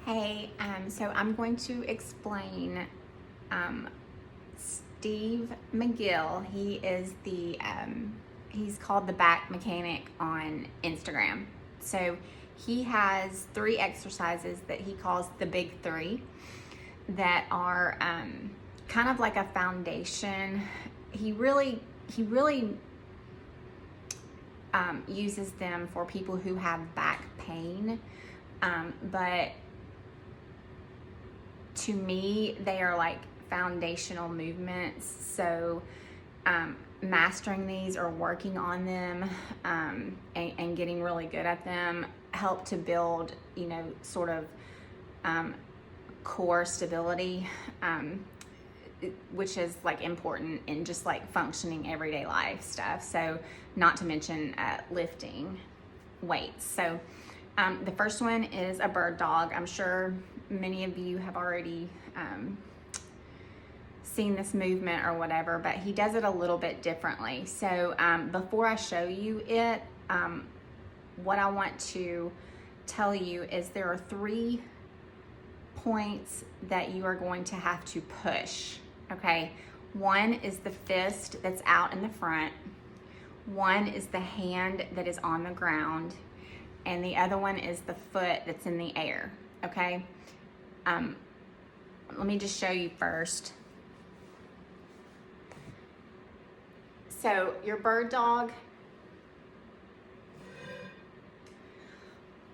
Hey, so I'm going to explain Steve McGill. He is he's called the Back Mechanic on Instagram. So he has 3 exercises that he calls the Big Three that are kind of like a foundation. He really uses them for people who have back pain, but to me, they are like foundational movements. So mastering these or working on them and getting really good at them help to build, sort of core stability, which is like important in just like functioning everyday life stuff. So not to mention lifting weights. So the first one is a bird dog. I'm sure many of you have already seen this movement or whatever, but he does it a little bit differently. So before I show you it, what I want to tell you is there are 3 points that you are going to have to push, okay? One is the fist that's out in the front. One is the hand that is on the ground. And the other one is the foot that's in the air, okay? Let me just show you first. So your bird dog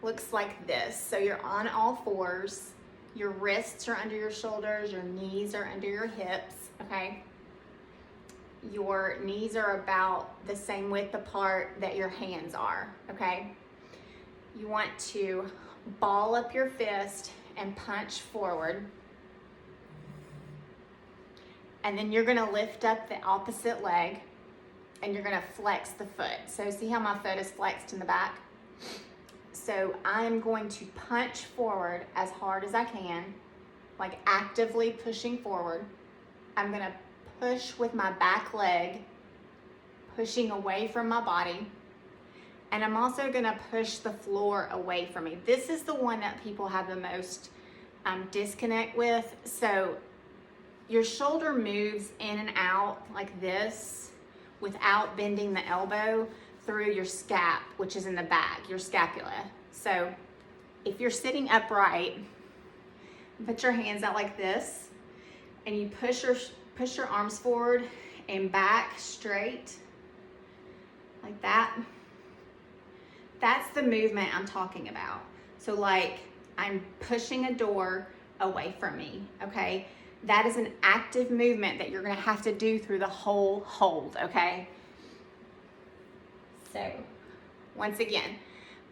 looks like this. So you're on all fours. Your wrists are under your shoulders. Your knees are under your hips, okay? Your knees are about the same width apart that your hands are, okay? You want to ball up your fist and punch forward. And then you're gonna lift up the opposite leg and you're gonna flex the foot. So see how my foot is flexed in the back? So I'm going to punch forward as hard as I can, like actively pushing forward. I'm gonna push with my back leg, pushing away from my body. And I'm also gonna push the floor away from me. This is the one that people have the most disconnect with. So your shoulder moves in and out like this without bending the elbow through your scap, which is in the back, your scapula. So if you're sitting upright, put your hands out like this and you push your arms forward and back straight like that. That's the movement I'm talking about. So like I'm pushing a door away from me, okay? That is an active movement that you're gonna have to do through the whole hold, okay? So once again,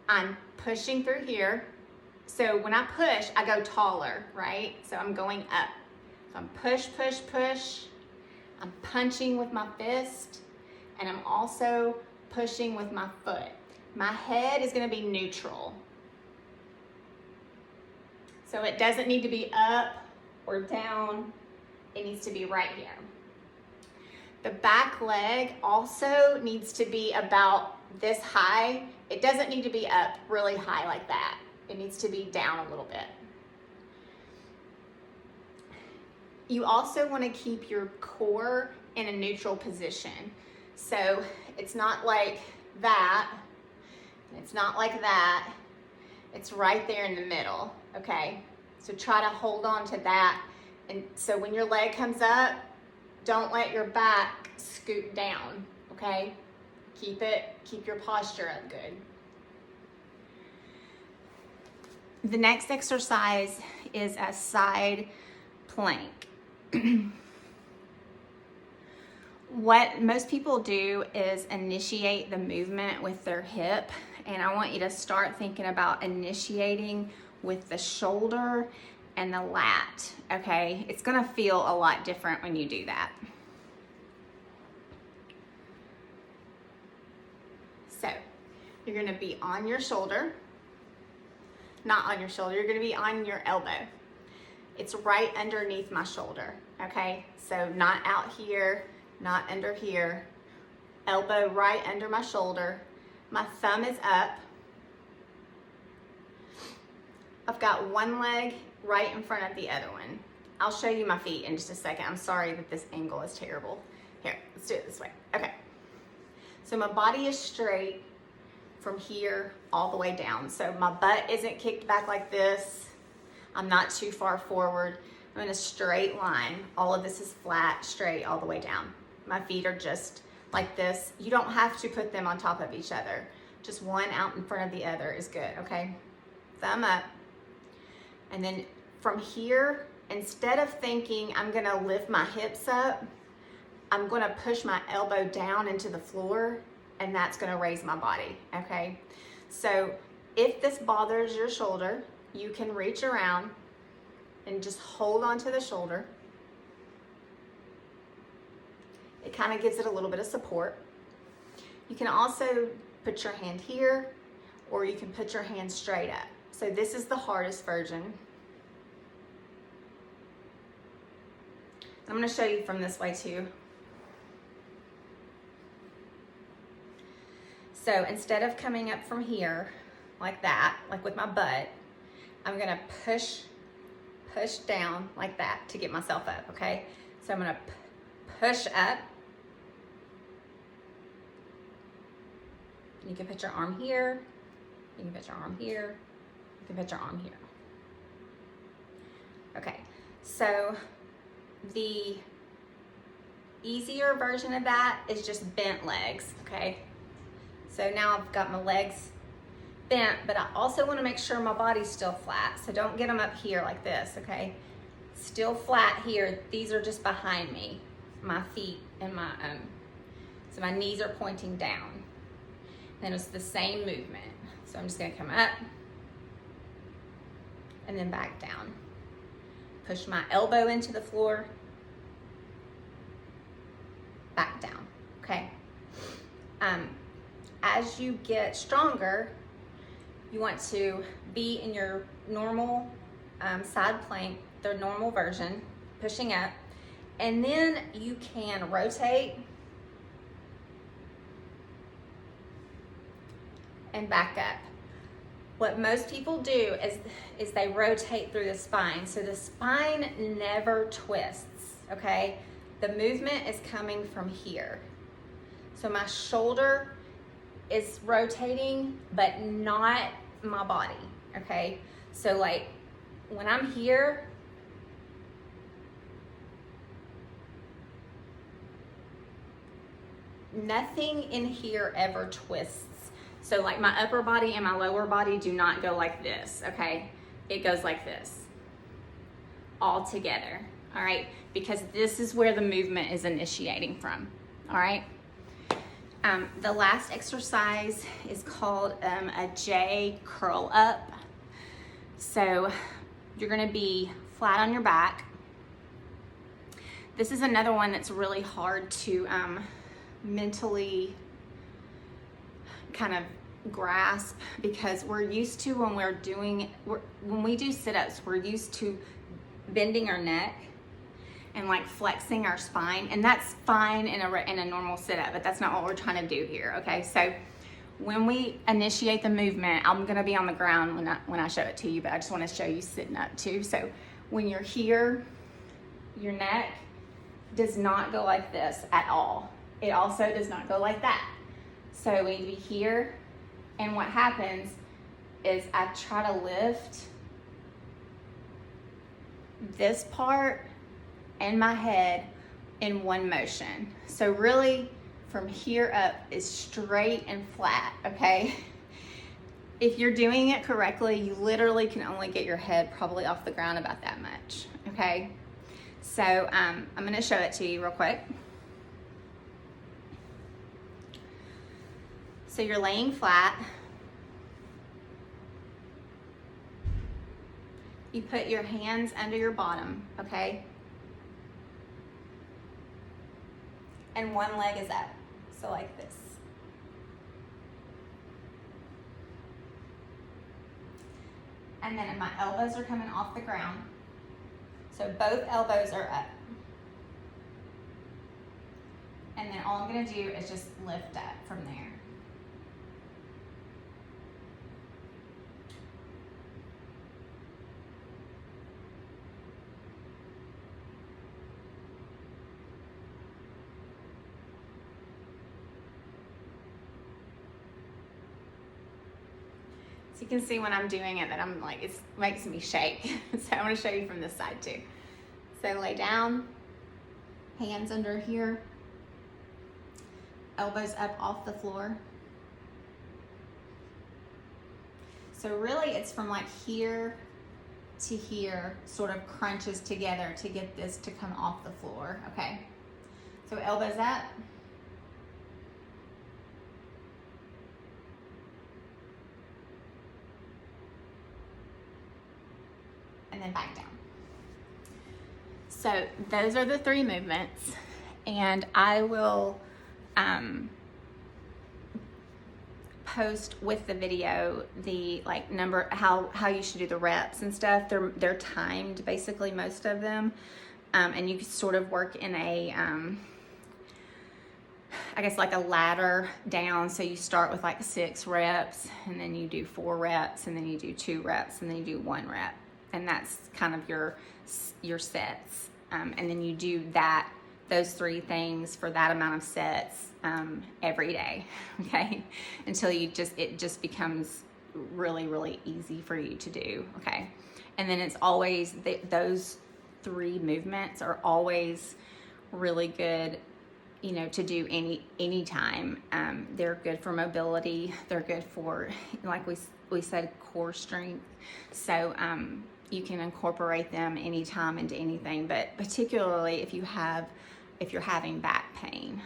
I'm pushing through here. So when I push, I go taller, right? So I'm going up. So I'm push, push, push. I'm punching with my fist, and I'm also pushing with my foot. My head is gonna be neutral. So it doesn't need to be up or down. It needs to be right here. The back leg also needs to be about this high. It doesn't need to be up really high like that. It needs to be down a little bit. You also want to keep your core in a neutral position. So it's not like that. It's not like that. It's right there in the middle, okay? So try to hold on to that. And so when your leg comes up, don't let your back scoot down, okay? Keep your posture up good. The next exercise is a side plank. What most people do is initiate the movement with their hip, and I want you to start thinking about initiating with the shoulder and the lat, okay? It's gonna feel a lot different when you do that. So you're gonna be on your shoulder, not on your shoulder, you're gonna be on your elbow. It's right underneath my shoulder, okay? So not out here, not under here. Elbow right under my shoulder. My thumb is up. I've got one leg right in front of the other one. I'll show you my feet in just a second. I'm sorry that this angle is terrible. Here, let's do it this way. Okay. So my body is straight from here all the way down. So my butt isn't kicked back like this. I'm not too far forward. I'm in a straight line. All of this is flat, straight, all the way down. My feet are just like this. You don't have to put them on top of each other. Just one out in front of the other is good, okay? Thumb up. And then from here, instead of thinking I'm gonna lift my hips up, I'm gonna push my elbow down into the floor, and that's gonna raise my body, okay? So if this bothers your shoulder, you can reach around and just hold onto the shoulder. It kind of gives it a little bit of support. You can also put your hand here, or you can put your hand straight up. So this is the hardest version. I'm gonna show you from this way too. So instead of coming up from here like that, like with my butt, I'm gonna push down like that to get myself up, okay? So I'm gonna push up. You can put your arm here, you can put your arm here, you can put your arm here. Okay, so the easier version of that is just bent legs, okay? So now I've got my legs bent, but I also want to make sure my body's still flat. So don't get them up here like this, okay? Still flat here. These are just behind me, my feet and my, so my knees are pointing down. Then it's the same movement. So I'm just gonna come up and then back down. Push my elbow into the floor, back down, okay? As you get stronger, you want to be in your normal side plank, the normal version, pushing up, and then you can rotate and back up. What most people do is they rotate through the spine. So the spine never twists, okay? The movement is coming from here. So my shoulder is rotating, but not my body, okay? So like when I'm here, nothing in here ever twists. So like my upper body and my lower body do not go like this, okay? It goes like this, all together, all right? Because this is where the movement is initiating from, all right? The last exercise is called a J curl up. So you're gonna be flat on your back. This is another one that's really hard to mentally kind of grasp, because we're used to when we do sit-ups, we're used to bending our neck and like flexing our spine, and that's fine in a normal sit-up, but that's not what we're trying to do here, okay? So when we initiate the movement, I'm gonna be on the ground when I show it to you, but I just wanna show you sitting up too. So when you're here, your neck does not go like this at all. It also does not go like that. So we need to be here, and what happens is I try to lift this part and my head in one motion. So really from here up is straight and flat, okay? If you're doing it correctly, you literally can only get your head probably off the ground about that much, okay? So I'm gonna show it to you real quick. So you're laying flat. You put your hands under your bottom, okay? And one leg is up, so like this. And then my elbows are coming off the ground. So both elbows are up. And then all I'm gonna do is just lift up from there. So you can see when I'm doing it that I'm like, it makes me shake. So I want to show you from this side too. So lay down, hands under here, elbows up off the floor. So really it's from like here to here, sort of crunches together to get this to come off the floor, okay? So elbows up. And then back down. So those are the 3 movements, and I will post with the video the like number, how you should do the reps and stuff. They're timed, basically, most of them, and you can sort of work in a I guess like a ladder down. So you start with like 6 reps, and then you do 4 reps, and then you do 2 reps, and then you do 1 rep, and that's kind of your sets. And then you do those 3 things for that amount of sets every day, okay? Until it just becomes really, really easy for you to do, okay? And then it's always, those 3 movements are always really good, you know, to do anytime. They're good for mobility. They're good for, like we said, core strength. So you can incorporate them anytime into anything, but particularly if you're having back pain.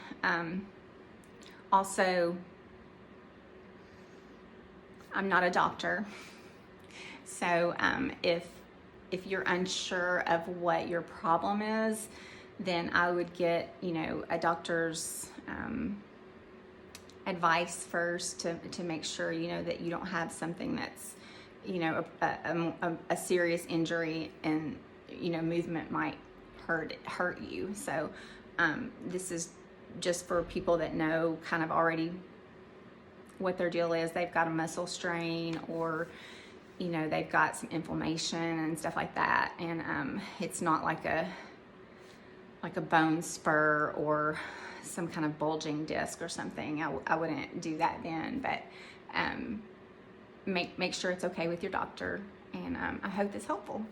Also, I'm not a doctor, so if you're unsure of what your problem is, then I would get, you know, a doctor's advice first to make sure, you know, that you don't have something that's, you know, a serious injury, and, you know, movement might hurt you. So this is just for people that know kind of already what their deal is. They've got a muscle strain, or, you know, they've got some inflammation and stuff like that, and it's not like a bone spur or some kind of bulging disc or something. I wouldn't do that then, but make sure it's okay with your doctor, and I hope it's helpful.